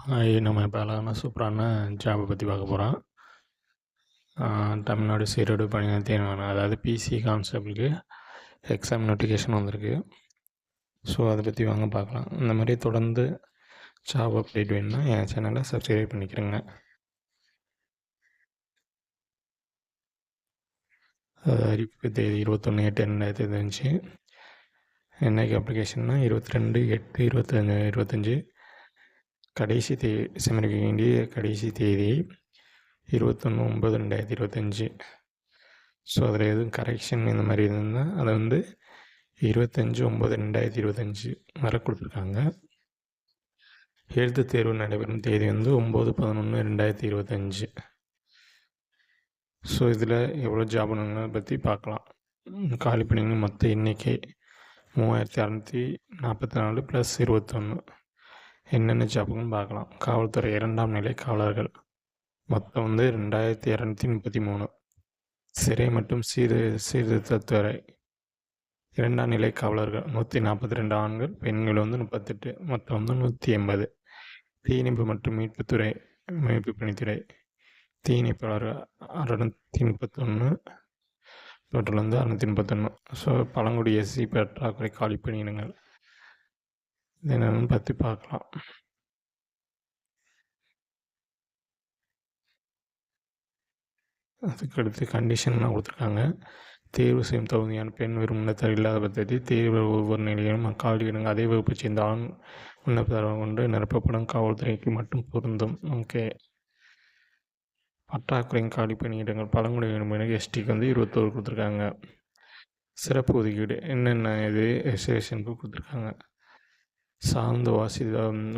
நம்ம இப்போ அழகான சூப்பரான ஜாபை பற்றி பார்க்க போகிறோம். தமிழ்நாடு சீருடை பணியாளர் தேர்வாணையம், அதாவது பிசி கான்ஸ்டபிளுக்கு எக்ஸாம் நோட்டிஃபிகேஷன் வந்திருக்கு. ஸோ அதை பற்றி வாங்க பார்க்கலாம். இந்த மாதிரி தொடர்ந்து ஜாப் அப்டேட் வேணும்னா என் சேனலை சப்ஸ்கிரைப் பண்ணிக்கிறேங்க. அறிவிப்பு தேதி 21/8/2025. என்னைக்கு அப்ளிகேஷன்னா 22/8/25. கடைசி சமர்ப்பிக்க வேண்டிய கடைசி தேதி 21/9/2025. ஸோ அதில் எதுவும் கரெக்ஷன் இந்த மாதிரி இருந்தால் அதை 25/9/2025 வரை கொடுத்துருக்காங்க. எழுத்து தேர்வு நடைபெறும் தேதி 9/11/2025. ஸோ இதில் எவ்வளோ ஜாபுங்களை பற்றி பார்க்கலாம். காலி பணிகள் மொத்த எண்ணிக்கை 3644 + 21. என்னென்ன ஜாபுன்னு பார்க்கலாம். காவல்துறை 2ஆம் நிலை காவலர்கள் மொத்தம் 2233. சிறை மற்றும் சீர்திருத்தத்துறை 2ஆம் நிலை காவலர்கள் 142 ஆண்கள், பெண்கள் 38, மொத்தம் 180. தீயணைப்பு மற்றும் மீட்பு பணித்துறை தீயணைப்பாளர்கள் 631, டோட்டல் 631. ஸோ பழங்குடி எஸ்சி பற்றாக்குறை காலி பணியிடங்கள் என்னென்னு பற்றி பார்க்கலாம். அதுக்கடுத்து கண்டிஷன்லாம் கொடுத்துருக்காங்க. தேர்வு செய்யும் தகுதியான பெண் விரும்பினர் இல்லாத பட்சத்தில் தேர்வு ஒவ்வொரு நிலையிலும் காலியிடங்கள் அதே வகுப்பு சேர்ந்த ஆண் விண்ணப்பதாரர் கொண்டு நிரப்பப்படும். காவல்துறைக்கு மட்டும் பொருந்தும். ஓகே. பற்றாக்குறையின் காலி பணியிடங்கள் பழங்குடியினர் எஸ்டிக்கு 21 கொடுத்துருக்காங்க. சிறப்பு ஒதுக்கீடு என்னென்ன இது ரிசர்வேஷனுக்கு கொடுத்துருக்காங்க. சார்ந்த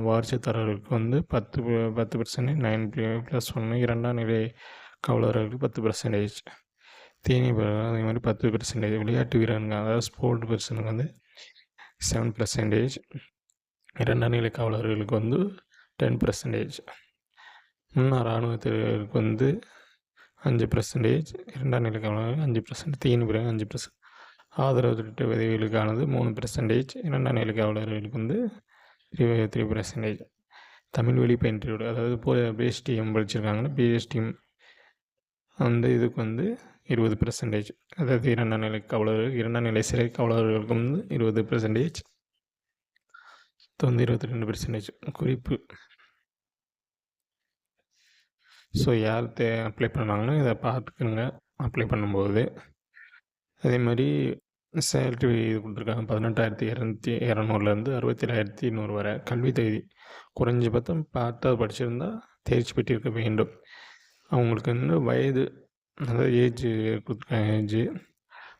வாரிசுதாரர்களுக்கு 10%, 9+1, 2ஆம் நிலை காவலர்களுக்கு 10%, தீயணைப்பாளர்கள் அதே மாதிரி 10%, விளையாட்டு வீரர்கள் அதாவது ஸ்போர்ட் பர்சனுக்கு 7%, 2ஆம் நிலை காவலர்களுக்கு 10%, முன்னாள் இராணுவத்தினருக்கு 5%, 2ஆம் நிலை காவலர்கள் 5%, தீயணைப்பாளர்கள் 5%, ஆதரவு திட்ட உதவிகளுக்கானது 3%, 2ஆம் நிலை காவலர்களுக்கு 3%. தமிழ் வழி பயின்றோடு அதாவது பிஎஸ்டிஎம் படிச்சிருக்காங்கன்னா பிஎஸ்டிஎம் இதுக்கு 20%, அதாவது 2ஆம் நிலை காவலர்கள் 2ஆம் நிலை சிறை காவலர்களுக்கு 20%, 22%. குறிப்பு. ஸோ யார் அப்ளை பண்ணாங்கன்னா இதை பார்த்துக்குங்க அப்ளை பண்ணும்போது. அதே மாதிரி சேலரி இது கொடுத்துருக்காங்க. 18,200 67,100 வரை. கல்வி தகுதி குறைஞ்சபட்சம் 10வது படிச்சிருந்தால் தேர்ச்சி பெற்றிருக்க வேண்டும். அவங்களுக்கு வயது அதாவது ஏஜ் கொடுத்துருக்காங்க. ஏஜ்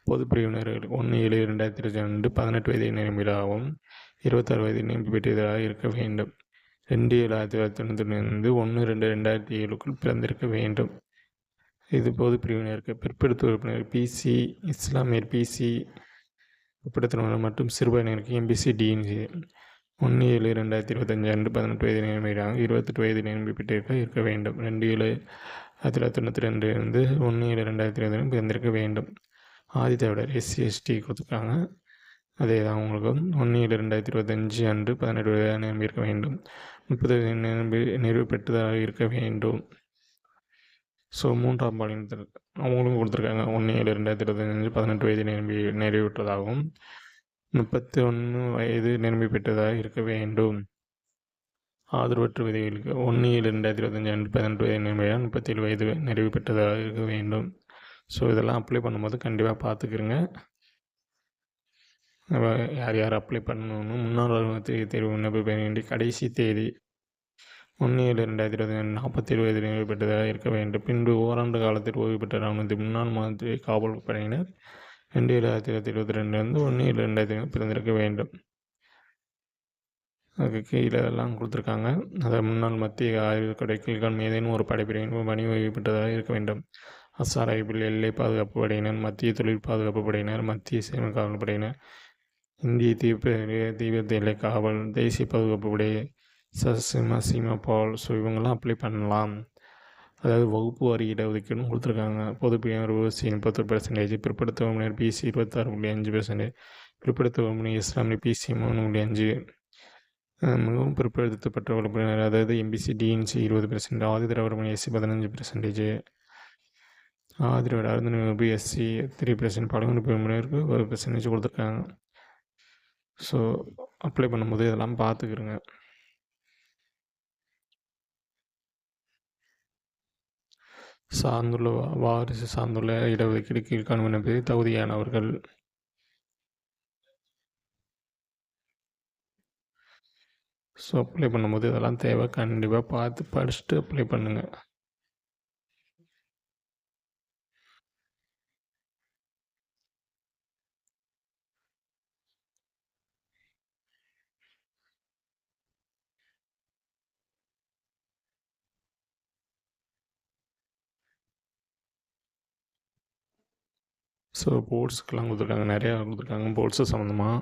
பொதுப்பிரிவினர்களுக்கு 1/7/2022 18 வயதை நிரம்பியதாகவும் 26 வயதை நிரம்பி பெற்றதாக இருக்க வேண்டும். 2/7/1992 1/2/2007 பிறந்திருக்க வேண்டும். இது பொது பிரிவினருக்கு. பிற்படுத்த உறுப்பினர் பிசி, இஸ்லாமியர் பிசி, பிற்படுத்தினர் மற்றும் சிறுபான்மையினருக்கு எம்பிசி, டிஎன்சி 1/7/2025 அன்று 18 வயது நிரம்பியதாக 28 வயது நிரம்பி பெற்றிருக்க இருக்க வேண்டும். 2/7/1992 1/7/2022 பிறந்திருக்க வேண்டும். ஆதிதிராவிடர் எஸ்சி எஸ்டி கொடுத்துருக்காங்க. அதே தான் அவங்களுக்கு 1/7/2025 அன்று 18 வயதாக நிரம்பியிருக்க வேண்டும். 30 வயது நிறைவு பெற்றதாக இருக்க வேண்டும். ஸோ 3ஆம் பாலினத்தில் அவங்களும் கொடுத்துருக்காங்க. 1/7/2025 18 வயது நிறைவுற்றதாகவும் 31 வயது நிரம்பி பெற்றதாக இருக்க வேண்டும். ஆதரவற்ற விதைகளுக்கு 1/7/2025 அன்று 18 வயது நிரம்பியாக 37 வயது நிறைவு பெற்றதாக இருக்க வேண்டும். ஸோ இதெல்லாம் அப்ளை பண்ணும்போது கண்டிப்பாக பார்த்துக்கிறங்க. யார் யார் அப்ளை பண்ணணும்னு முன்னாள் தேர்வு விண்ணப்பிக்க வேண்டிய கடைசி தேதி 1/7/2025 47 வயது நிறைவு பெற்றதாக இருக்க வேண்டும். பின்பு ஓராண்டு காலத்தில் ஓய்வு பெற்ற இராணுவத்தின் முன்னாள் மாதிரி காவல் படையினர் 2/7/2022 1/7/2025 பிறந்திருக்க வேண்டும். அதுக்கு கீழே எல்லாம் கொடுத்துருக்காங்க. அதை முன்னாள் மத்திய ஆய்வு கடைகள் ஏதேனும் ஒரு படைப்பிரிவின் பணி ஓய்வு பெற்றதாக இருக்க வேண்டும். SRIபில் எல்லை பாதுகாப்பு படையினர், மத்திய தொழில் பாதுகாப்பு படையினர், மத்திய சேவை காவல் படையினர், இந்திய தீவிர எல்லை காவல், தேசிய பாதுகாப்பு படை, சீமாபால். ஸோ இவங்கெல்லாம் அப்ளை பண்ணலாம். அதாவது வகுப்பு வாரி இடஒதுக்கீடும் கொடுத்துருக்காங்க. பொதுப்பிரிவினர் ஓசி 30%, பிற்படுத்த வகுப்பினர் பிசி 26.5%, பிற்படுத்த வகுப்பினர் இஸ்லாமிய பிசி 3.5, மிகவும் பிற்படுத்தப்பட்ட வகுப்பினர், அதாவது எம்பிசி டிஎன்சி 20%, ஆதிதிராவிட எஸ்சி 15%, ஆதிதிராவிட அருந்ததி வகுப்பு எஸ்சி 3%, பழங்குடி பிரிவினருக்கு 1% கொடுத்துருக்காங்க. ஸோ அப்ளை பண்ணும்போது இதெல்லாம் பார்த்துக்கிருங்க. சார்ந்துள்ள வாரிசு சார்ந்துள்ள இடஒதுக்கீடு கீழ்காணும் விண்ணப்பத்தில் தகுதியானவர்கள். ஸோ அப்ளை பண்ணும்போது இதெல்லாம் தேவை, கண்டிப்பாக பார்த்து படிச்சுட்டு அப்ளை பண்ணுங்கள். ஸோ போர்ட்ஸுக்கெல்லாம் கொடுத்துருக்காங்க, நிறையா கொடுத்துருக்காங்க. போர்ட்ஸு சம்மந்தமாக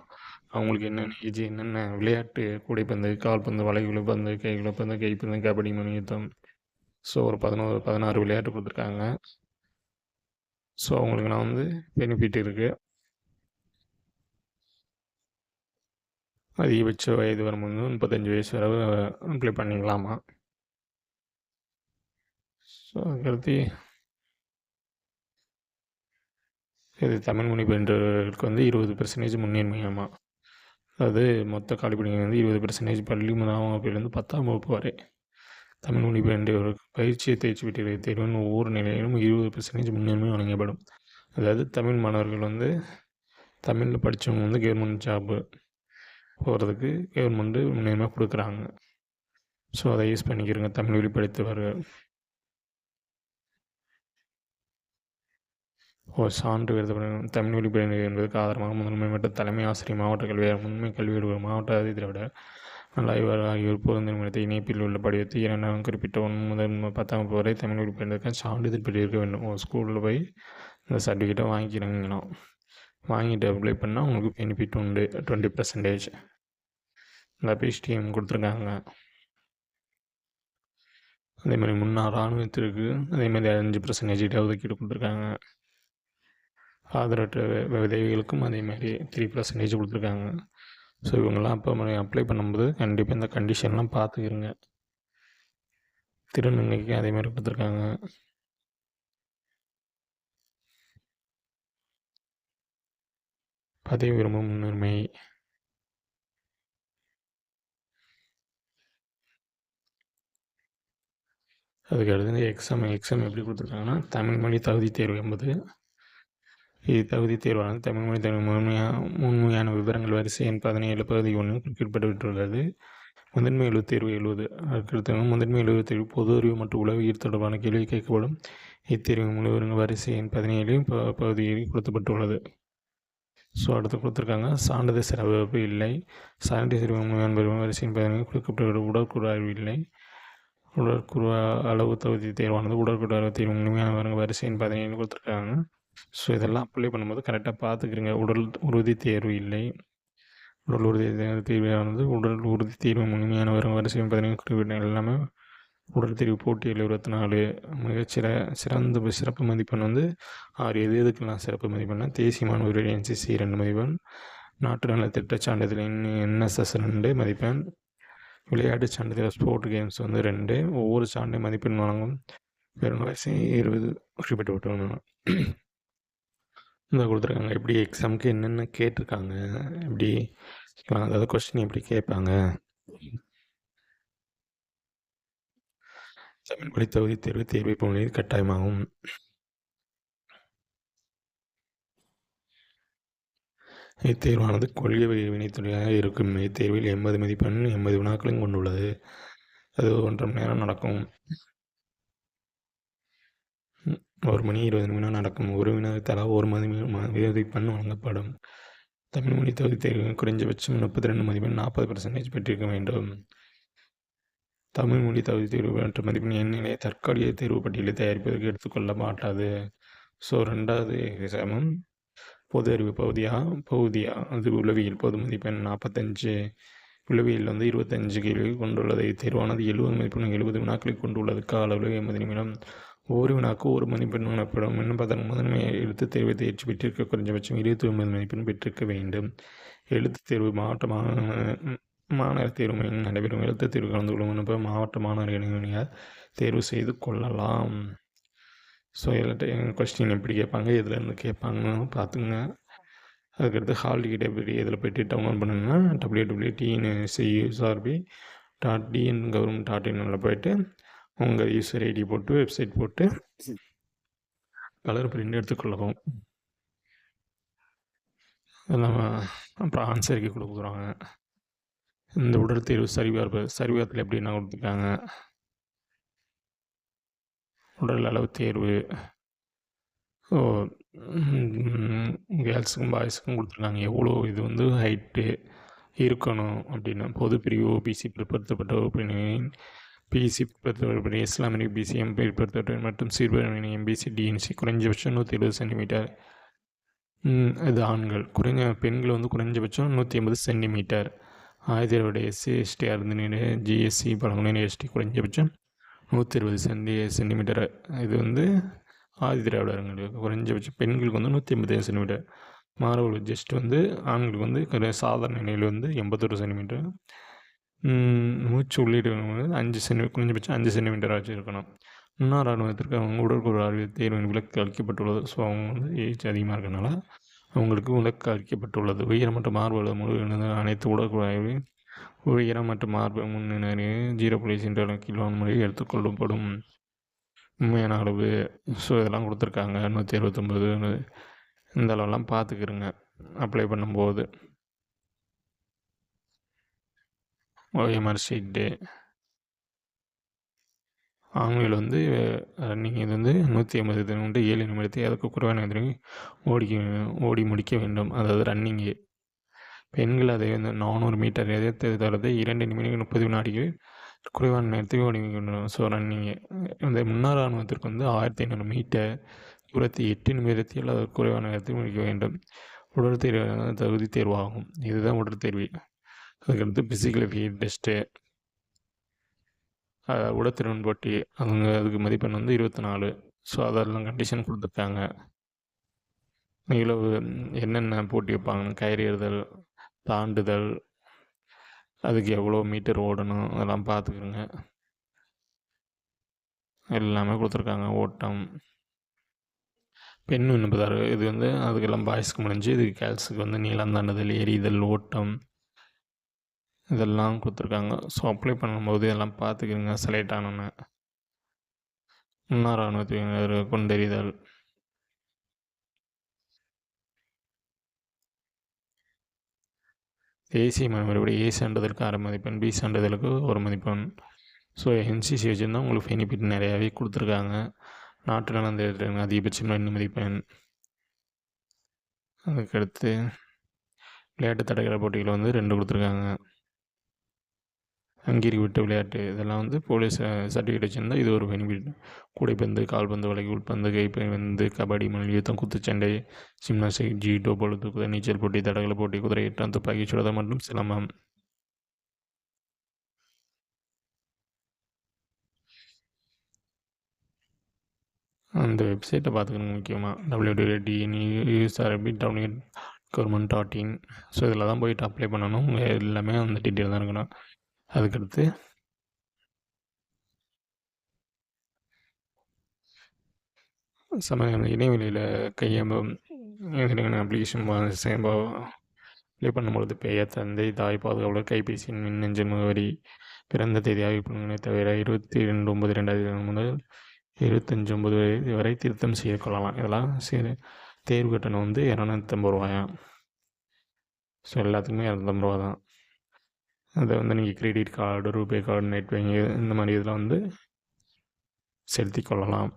அவங்களுக்கு என்னென்ன ஏஜ், என்னென்ன விளையாட்டு, கூடைப்பந்து, கால்பந்து, வலைகுழுப்பந்து, கைகுழுப்பந்து, கைப்பந்து, கபடி, மணியுத்தம், ஸோ ஒரு 16 விளையாட்டு கொடுத்துருக்காங்க. ஸோ அவங்களுக்கு நான் பெனிஃபிட் இருக்குது. அதிகபட்ச வயது வரம்பு 35 வயசு வரை அப்ளை பண்ணிக்கலாமா. ஸோ அதுக்கடுத்து இது தமிழ் மொழி பயின்றவர்களுக்கு 20% முன்னுரிமையாமா. அதாவது மொத்த காலிப்பணிகள் 20% பள்ளி 1ஆம் வகுப்பிலிருந்து 10ஆம் வகுப்பு வரை தமிழ் மொழி பயின்றவர்களுக்கு பயிற்சியை தேர்ச்சி பெற்ற தேர்வின் ஒவ்வொரு நிலையிலும் 20% முன்னுரிமை வழங்கப்படும். அதாவது தமிழ் மாணவர்கள் தமிழில் படித்தவங்க கவர்மெண்ட் ஜாப்பு போகிறதுக்கு கவர்மெண்ட்டு முன்னுரிமை கொடுக்குறாங்க. ஸோ அதை யூஸ் பண்ணிக்கிறங்க தமிழ் வழி படித்தவர்கள். ஒரு சான்று எழுதப்படும் தமிழ் வழி பயின்று என்பதற்கு ஆதாரமாக முதன்மை மற்றும் தலைமை ஆசிரியர், மாவட்ட கல்வியாளர், முன்மை கல்வி அலுவலர், மாவட்ட அதிதிராவிட நல்லாய்வாளர் ஆகியோர் பொருந்தும் இடத்தை இணைப்பில் உள்ள படிவத்தை 2ஆம் குறிப்பிட்ட 1 முதல் 10ஆம் வகுப்பு வரை தமிழ் வழி பயின்றதற்கு சான்றிதழ் பெற்றிருக்க வேண்டும். ஸ்கூலில் போய் இந்த சர்டிஃபிகேட்டை வாங்கிக்கிறங்கணும். வாங்கிட்டு அப்ளை பண்ணால் உங்களுக்கு பெனிஃபிட் உண்டு 20%. இந்த பிஎஸ்டிஎம் கொடுத்துருக்காங்க. அதேமாதிரி முன்னாள் இராணுவத்திற்கு அதேமாதிரி 5% இடஒதுக்கீடு கொடுத்துருக்காங்க. ஆதரவற்ற விதவைகளுக்கும் அதேமாதிரி 3% கொடுத்துருக்காங்க. ஸோ இவங்கெல்லாம் அப்போ அப்ளை பண்ணும்போது கண்டிப்பாக இந்த கண்டிஷன்லாம் பார்த்துக்கிருங்க. திருநங்கைக்கு அதேமாதிரி கொடுத்துருக்காங்க. பதவி விரும்பும் முன்னுரிமை. அதுக்கு அடுத்து எக்ஸாம் எப்படி கொடுத்துருக்காங்கன்னா, தமிழ் மொழி தகுதி தேர்வு என்பது இது தகுதி தேர்வானது தமிழ் மொழி தேர்வு முழுமையான விவரங்கள் வரிசை எண் 17 பகுதி 1 குறிப்பிடப்பட்டுள்ளது. முதன்மை எழுத்து தேர்வு 70. அடுத்தது முதன்மை எழுத்து தேர்வு பொது அறிவு மற்றும் உளவியல் தொடர்பான கேள்வி கேட்கப்படும். இத்தேர்வு முழு விவரங்கள் வரிசை எண் 17 பகுதியில் கொடுக்கப்பட்டுள்ளது. ஸோ அடுத்து கொடுத்துருக்காங்க, சான்றிதழ் சிறப்பு இல்லை. சான்றிதழ் முழுமையான வரிசை எண் 17 கொடுக்கப்பட்டுள்ள உடற்கூறு அறிவு இல்லை. உடற்கூறு அளவு தகுதி தேர்வானது உடற்கூறு அளவு தேர்வு முழுமையான விவரங்கள் வரிசை எண் 17 கொடுத்துருக்காங்க. ஸோ இதெல்லாம் அப்ளை பண்ணும்போது கரெக்டாக பார்த்துக்கிறங்க. உடல் உறுதி தேர்வு இல்லை. உடல் உறுதி தேர்வானது உடல் உறுதி தேர்வு முழுமையான வரிசை 15 குறிப்பிட்ட எல்லாமே உடல் தேர்வு போட்டியில் 24. சிறந்த சிறப்பு மதிப்பெண் 6. எதுக்கெல்லாம் சிறப்பு மதிப்பெண்ணா, தேசிய மாணவர் NCC 2 மதிப்பெண், நாட்டு நல திட்ட சான்றிதழ் NSS 2 மதிப்பெண், விளையாட்டு சான்றிதழ் ஸ்போர்ட் கேம்ஸ் 2. ஒவ்வொரு சான்றை மதிப்பெண் வழங்கும் பெரும் வரிசை 20 குறிப்பிட்டு இந்த கொடுத்துருக்காங்க. எப்படி எக்ஸாமுக்கு என்னென்ன கேட்டிருக்காங்க, எப்படி அதாவது கொஸ்டின் எப்படி கேட்பாங்க. தமிழ் மொழி தகுதி தேர்வு தேர்வை போனது கட்டாயமாகும். இத்தேர்வானது கொள்கை வினைத்துறையாக இருக்கும். இத்தேர்வில் 80 மதிப்பெண் 80 வினாக்களையும் கொண்டுள்ளது. அது 1.5 மணி நேரம் நடக்கும். 1 மணி 20 நிமிடம் நடக்கும். ஒரு வினாவை தலா 1 மதிப்பெண் வழங்கப்படும். தமிழ் மொழி தகுதி தேர்வு குறைஞ்சபட்சம் 32 மதிப்பெண் 40% பெற்றிருக்க வேண்டும். தமிழ் மொழி தகுதி தேர்வு பெற்ற மதிப்பெண் எண்ணிலையை தற்காலிக தேர்வு பட்டியலை தயாரிப்பதற்கு எடுத்துக்கொள்ள மாட்டாது. ஸோ 2வது எக்ஸாமும் பொது அறிவு பகுதியா அது உளவியல் பொது மதிப்பெண் 45. உளவியல் 25 கேள்வி கொண்டுள்ளது. இத்தேர்வானது 70 மதிப்பெண் 70 வினாக்களை கொண்டுள்ளது. கால அளவு 80 நிமிடம். ஒவ்வொரு வினாக்கு 1 மதிப்பெண் வழங்கப்படும். இன்னும் முதன்மை எழுத்து தேர்வை தேர்ச்சி பெற்றிருக்க குறைஞ்சபட்சம் 29 மதிப்பெண் பெற்றிருக்க வேண்டும். எழுத்து தேர்வு மாவட்டமாக மாநகர தேர்வு மையம் நடைபெறும் எழுத்துத் தேர்வு கலந்து கொள்ளும் விண்ணப்ப மாவட்ட மாநகர இளைஞர் தேர்வு செய்து கொள்ளலாம். ஸோ இதில் கொஸ்டின் எப்படி கேட்பாங்க, எதுலேருந்து கேட்பாங்கன்னு பார்த்துங்க. அதுக்கடுத்து ஹால் டிக்கெட் எப்படி இதில் போய்ட்டு டவுன்லோட் பண்ணணும்னா www.tnscusrb.dn.government.in போய்ட்டு உங்கள் யூசர் ஐடி போட்டு வெப்சைட் போட்டு கலர் பிரிண்ட் எடுத்துக்கொள்ளவும். எல்லாம் அப்புறம் ஆன்சருக்கு கொடுக்குறாங்க. இந்த உடல் தேர்வு சரிபார்ப்பில் எப்படின்னா கொடுத்துருக்காங்க. உடல் அளவு தேர்வு கேர்ள்ஸுக்கும் பாய்ஸுக்கும் கொடுத்துருக்காங்க. எவ்வளோ இது வந்து ஹைட்டு இருக்கணும் அப்படின்னு. பொது பிரிவு ஓபிசி பிற்படுத்தப்பட்ட வகுப்பினரின் பிசி பிற்படுத்தப்பட்ட இஸ்லாமிய பிசி எம்பி பிற்படுத்தப்பட்ட மற்றும் சிறுபான்மையின எம்பிசி டிஎன்சி குறைஞ்சபட்சம் 170 சென்டிமீட்டர். இது ஆண்கள். பெண்கள் வந்து குறைஞ்சபட்சம் 180 சென்டிமீட்டர். ஆயுதோட எஸ்சி எஸ்டி அருந்தினர் ஜிஎஸ்சி பழங்குடியினர் எஸ்டி குறைஞ்சபட்சம் 120 சென்டிமீட்டர். இது வந்து ஆதி திராவிடர்களுக்கு குறைஞ்சபட்சம் பெண்களுக்கு வந்து 185 சென்டிமீட்டர். மாணவர்கள் ஜஸ்ட் வந்து ஆண்களுக்கு வந்து சாதாரண நிலையில் வந்து 81 சென்டிமீட்டர். மூச்சு உள்ளீடு வந்து 5 குறைஞ்சபட்சம் 5 சென்டிமீட்டர் ஆச்சு இருக்கணும். முன்னாள் இராணுவத்திற்கு அவங்க உடற்கூறு அறிவியல் தேர்வின் விலக்கு அளிக்கப்பட்டுள்ளது. ஸோ அவங்க வந்து ஏஜ் அதிகமாக இருக்கனால அவங்களுக்கு விலக்கு அளிக்கப்பட்டுள்ளது. உயரம் மற்றும் மார்பு முழு அனைத்து உடற்கூறு உயரம் மற்றும் மார்பு முன்னிலை 0.6 கிலோ முறையில் எடுத்துக்கொள்ளப்படும். உண்மையான அளவு ஸோ இதெல்லாம் கொடுத்துருக்காங்க. 169 இந்த அளவெல்லாம் பார்த்துக்கிருங்க அப்ளை பண்ணும்போது. ஓஎம்ஆர் ஷீட்டு ஆண்கள் வந்து ரன்னிங் இது வந்து 180 தினம் 7 நிமிடத்தை அதுக்கு குறைவான நேரத்தில் ஓடி முடிக்க வேண்டும். அதாவது ரன்னிங்கு. பெண்கள் அதை வந்து 400 மீட்டர் எதிர்த்து தரது 2 நிமிடங்கள் 30 வினாடிகள் குறைவான நேரத்தில் ஓடி வேண்டும். ஸோ ரன்னிங்கு இந்த முன்னாள் இராணுவத்திற்கு வந்து 1500 மீட்டர் தூரத்தை 8 நிமிடத்தில் அது குறைவான நேரத்தில் முடிக்க வேண்டும். உடல் தேர்வு தகுதி தேர்வாகும். இதுதான் உடல் தேர்வு. அதுக்கடுத்து ஃபிசிக்கல் டெஸ்ட்டு உடற்திறன் போட்டி அதுக்கு மதிப்பெண் வந்து 24. ஸோ அதெல்லாம் கண்டிஷன் கொடுத்துருக்காங்க. இவ்வளவு என்னென்ன போட்டி வைப்பாங்கன்னு கயிறு ஏறுதல், தாண்டுதல், அதுக்கு எவ்வளோ மீட்டர் ஓடணும் அதெல்லாம் பார்த்துக்குங்க. எல்லாமே கொடுத்துருக்காங்க. ஓட்டம் பெண் விண்ணப்பதார் இது வந்து அதுக்கெல்லாம் பாய்ஸ்க்கு முடிஞ்சு இதுக்கு கேர்ள்ஸுக்கு வந்து நீளம் தாண்டுதல், எறிதல், ஓட்டம் இதெல்லாம் கொடுத்துருக்காங்க. ஸோ அப்ளை பண்ணும்போது இதெல்லாம் பார்த்துக்கிருங்க. செலக்ட் ஆனோன்னு முன்னாள் இராணுவத்தினர் கொண்டறிதல் தேசிய முறைப்படி ஏ சான்றிதழுக்கு 1/2 மதிப்பெண், பி சான்றிதழுக்கு 1 மதிப்பெண். ஸோ என்சிசி வச்சுருந்தா உங்களுக்கு பெனிஃபிட் நிறையாவே கொடுத்துருக்காங்க. நாட்டு நலன் தேர்தல் அதிகபட்சம் 2 மதிப்பெண். அதுக்கடுத்து விளையாட்டு தடகள போட்டிகள் வந்து 2 கொடுத்துருக்காங்க. அங்கீகரிக்கப்பட்ட விளையாட்டு இதெல்லாம் வந்து போலீஸ் சர்டிஃபிகேட் வச்சுருந்தா இது ஒரு பெனிஃபிட். கூடைப்பந்து, கால்பந்து, வளைகுல்பந்து, கைப்பந்து, கபடி, மல்யுத்தம், குத்துச்சண்டை, ஜிம்னாஸ்டிக், ஜூடோ, பளுதூக்குதல், நீச்சல் போட்டி, தடகள போட்டி, குதிரையேற்றம், துப்பாக்கி சுடுதல் மற்றும் சிலம்பம். அந்த வெப்சைட்டை பார்த்துக்கணும் முக்கியமாக. www.tnusrb.government.in. ஸோ இதில் தான் போயிட்டு அப்ளை பண்ணணும். எல்லாமே அந்த டீட்டெயில் தான் இருக்கணும். அதுக்கடுத்து இடைவெளியில் அப்ளிகேஷன் அப்ளை பண்ணும்பொழுது பெயர், தந்தை, தாய், பாதுகாவலர், கைபேசியின் மின்னஞ்சல் முகவரி, பிறந்த தேதி ஆகிய தவிர 22/9/2020 முதல் 25/9 வரை திருத்தம் செய்து கொள்ளலாம். இதெல்லாம் தேர்வு கட்டணம் வந்து 250 ரூபாயாம். ஸோ எல்லாத்துக்குமே 250 ரூபா தான். அதை வந்து நீங்கள் credit card, RuPay card, net banking இந்த மாதிரி இதெல்லாம் வந்து செலுத்தி கொள்ளலாம்.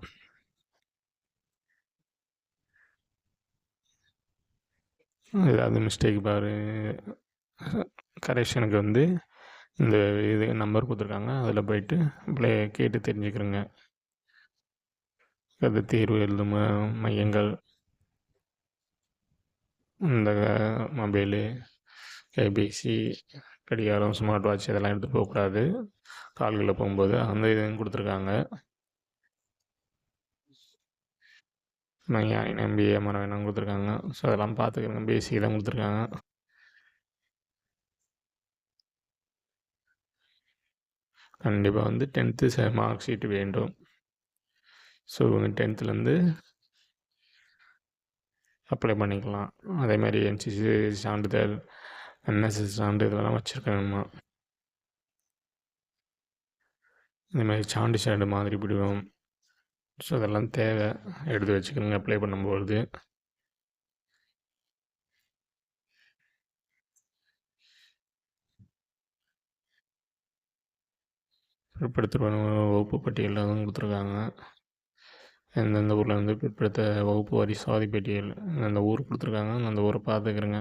ஏதாவது மிஸ்டேக் கரெக்ஷனுக்கு வந்து இந்த இது நம்பர் கொடுத்துருக்காங்க. அதில் போய்ட்டு கேட்டு தெரிஞ்சுக்கிறேங்க. அது தேர்வு எழுதும் மையங்கள் இந்த மொபைலு, கைபேசி, கடிகாரம், ஸ்மார்ட் வாட்ச் இதெல்லாம் எடுத்துகிட்டு போகக்கூடாது கால்களில் போகும்போது. அந்த இதுவும் கொடுத்துருக்காங்க. MBA மரம் வேணாம் கொடுத்துருக்காங்க. ஸோ அதெல்லாம் பார்த்துக்கிறேங்க. பேசிக் தான் கொடுத்துருக்காங்க. கண்டிப்பாக வந்து 10th மார்க் ஷீட் வேண்டும். ஸோ இவங்க 10த்லேருந்து அப்ளை பண்ணிக்கலாம். அதேமாதிரி என்சிசி சான்றிதழ், என்எஸ்எஸ் சான்றிதழெல்லாம் வச்சுருக்கணுமா. இந்தமாதிரி சான்று மாதிரி படிவம், ஸோ அதெல்லாம் தேவை, எடுத்து வச்சுக்கணுங்க அப்ளை பண்ணும்பொழுது. பிற்படுத்தப்பட்ட வகுப்பு பட்டியலில் தான் கொடுத்துருக்காங்க. எந்தெந்த ஊரில் வந்து பிற்படுத்த வகுப்பு வாரி சாதி பட்டியல் அந்த ஊர் கொடுத்துருக்காங்க. அந்த ஊரை பார்த்துக்கிறேங்க.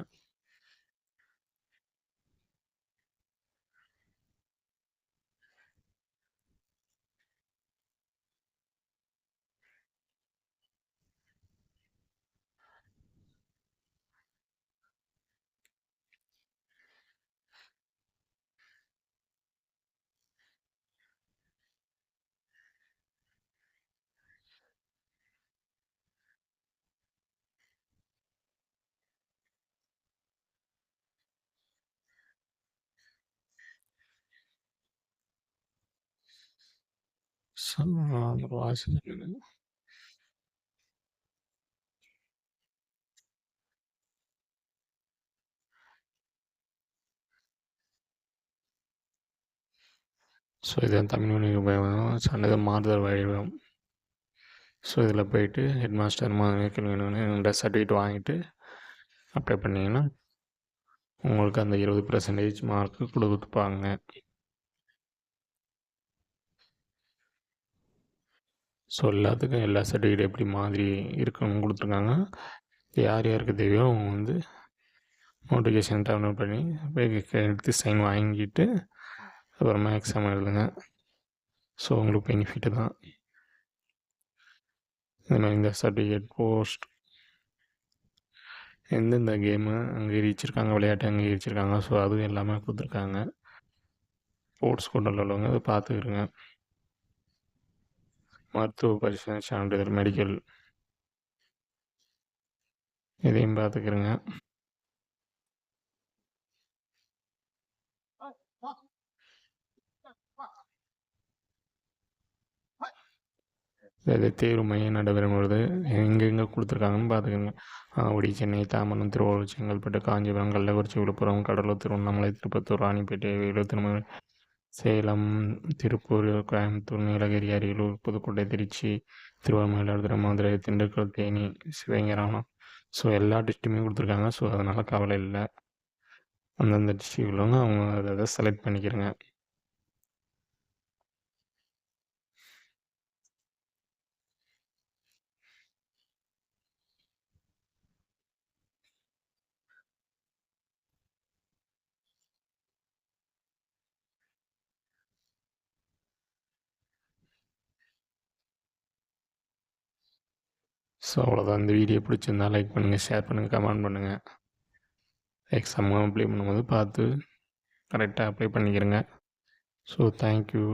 ஸோ இது தமிழ்மொழி உபயோகம் சான்றிதழ் மாறுதல் வடிவம். ஸோ இதில் போயிட்டு ஹெட் மாஸ்டர் மாதிரி வேணும்னு இந்த சர்டிஃபிகேட் வாங்கிட்டு அப்ளை பண்ணிங்கன்னா உங்களுக்கு அந்த 20% மார்க்கு கொடுப்பாங்க. ஸோ எல்லாத்துக்கும் எல்லா சர்டிஃபிகேட் எப்படி மாதிரி இருக்குன்னு கொடுத்துருக்காங்க. யார் யாருக்கு தேவையோ அவங்க வந்து நோட்டிஃபிகேஷன் டவுன்லோட் பண்ணி எடுத்து சைன் வாங்கிட்டு அப்புறமா எக்ஸாம் எழுதுங்க. ஸோ உங்களுக்கு பெனிஃபிட்டு தான். இந்தமாதிரி இந்த சர்டிஃபிகேட் போஸ்ட் எந்தெந்த கேமு அங்கீகரிச்சிருக்காங்க, விளையாட்டு அங்கீகரிச்சிருக்காங்க, ஸோ அதுவும் எல்லாமே கொடுத்துருக்காங்க. ஸ்போர்ட்ஸ் கோட்டாவில் உள்ளவங்க அதை பார்த்துக்கிறங்க. மருத்துவ பரிசோதனை சான்றிதழ், மெடிக்கல், இதையும் பார்த்துக்கிறங்க. இது தேர்வு மையம் நடைபெறும் பொழுது எங்கெங்கே கொடுத்துருக்காங்கன்னு பார்த்துக்கோங்க. ஆவடி, சென்னை, தாம்பரம், திருவாரூர், செங்கல்பட்டு, காஞ்சிபுரம், கள்ளக்குறிச்சி, விழுப்புரம், கடலூர், திருவண்ணாமலை, திருப்பத்தூர், ராணிப்பேட்டை, வேலூர், திருமணி, சேலம், திருப்பூர், கோயம்புத்தூர், நீலகிரி, அரியலூர், புதுக்கோட்டை, திருச்சி, திருவாரூர், மயிலாடுதுறை, மதுரை, திண்டுக்கல், தேனி, சிவகங்கை, ஸோ எல்லா டிஸ்ட்ரிக்ட்டுமே கொடுத்துருக்காங்க. ஸோ அதனால் கவலை இல்லை. அந்தந்த டிஸ்ட்ரிக்ட் உள்ளவங்க அவங்க அதை செலக்ட் பண்ணிக்கிறங்க. ஸோ அவ்வளோதான். இந்த வீடியோ பிடிச்சிருந்தா லைக் பண்ணுங்கள், ஷேர் பண்ணுங்கள், கமெண்ட் பண்ணுங்கள். எக்ஸாம் அப்ளை பண்ணும்போது பார்த்து கரெக்டாக அப்ளை பண்ணிக்கிறேங்க. So thank you.